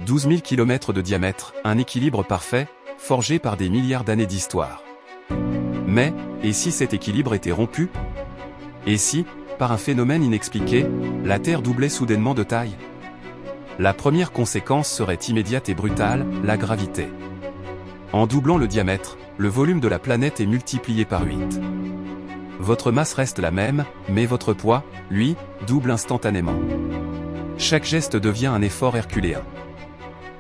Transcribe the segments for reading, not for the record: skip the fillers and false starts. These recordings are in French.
12 000 km de diamètre, un équilibre parfait, forgé par des milliards d'années d'histoire. Mais, et si cet équilibre était rompu? Et si, par un phénomène inexpliqué, la Terre doublait soudainement de taille? La première conséquence serait immédiate et brutale, la gravité. En doublant le diamètre, le volume de la planète est multiplié par 8. Votre masse reste la même, mais votre poids, lui, double instantanément. Chaque geste devient un effort herculéen.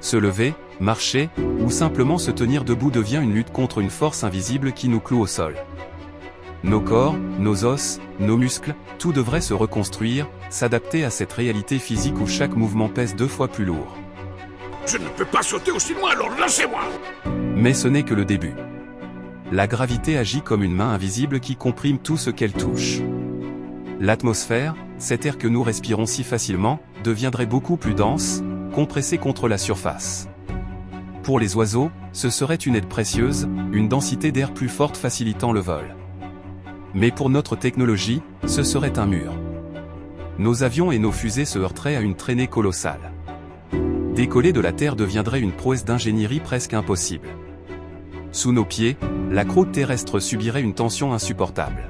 Se lever, marcher, ou simplement se tenir debout devient une lutte contre une force invisible qui nous cloue au sol. Nos corps, nos os, nos muscles, tout devrait se reconstruire, s'adapter à cette réalité physique où chaque mouvement pèse 2 fois plus lourd. Je ne peux pas sauter aussi loin, alors lâchez-moi! Mais ce n'est que le début. La gravité agit comme une main invisible qui comprime tout ce qu'elle touche. L'atmosphère, cet air que nous respirons si facilement, deviendrait beaucoup plus dense, compressé contre la surface. Pour les oiseaux, ce serait une aide précieuse, une densité d'air plus forte facilitant le vol. Mais pour notre technologie, ce serait un mur. Nos avions et nos fusées se heurteraient à une traînée colossale. Décoller de la Terre deviendrait une prouesse d'ingénierie presque impossible. Sous nos pieds, la croûte terrestre subirait une tension insupportable.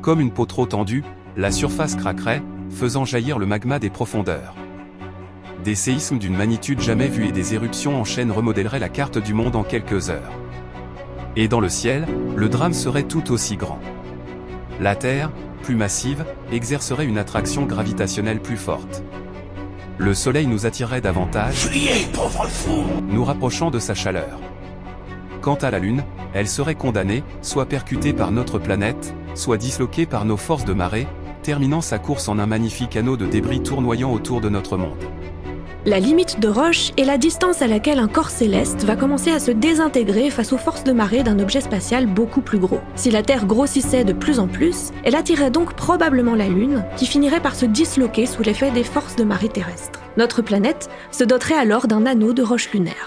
Comme une peau trop tendue, la surface craquerait, faisant jaillir le magma des profondeurs. Des séismes d'une magnitude jamais vue et des éruptions en chaîne remodèleraient la carte du monde en quelques heures. Et dans le ciel, le drame serait tout aussi grand. La Terre, plus massive, exercerait une attraction gravitationnelle plus forte. Le Soleil nous attirerait davantage, Fuyez, pauvre fou! nous rapprochant de sa chaleur. Quant à la Lune, elle serait condamnée, soit percutée par notre planète, soit disloquée par nos forces de marée, terminant sa course en un magnifique anneau de débris tournoyant autour de notre monde. La limite de Roche est la distance à laquelle un corps céleste va commencer à se désintégrer face aux forces de marée d'un objet spatial beaucoup plus gros. Si la Terre grossissait de plus en plus, elle attirerait donc probablement la Lune, qui finirait par se disloquer sous l'effet des forces de marée terrestres. Notre planète se doterait alors d'un anneau de roches lunaires.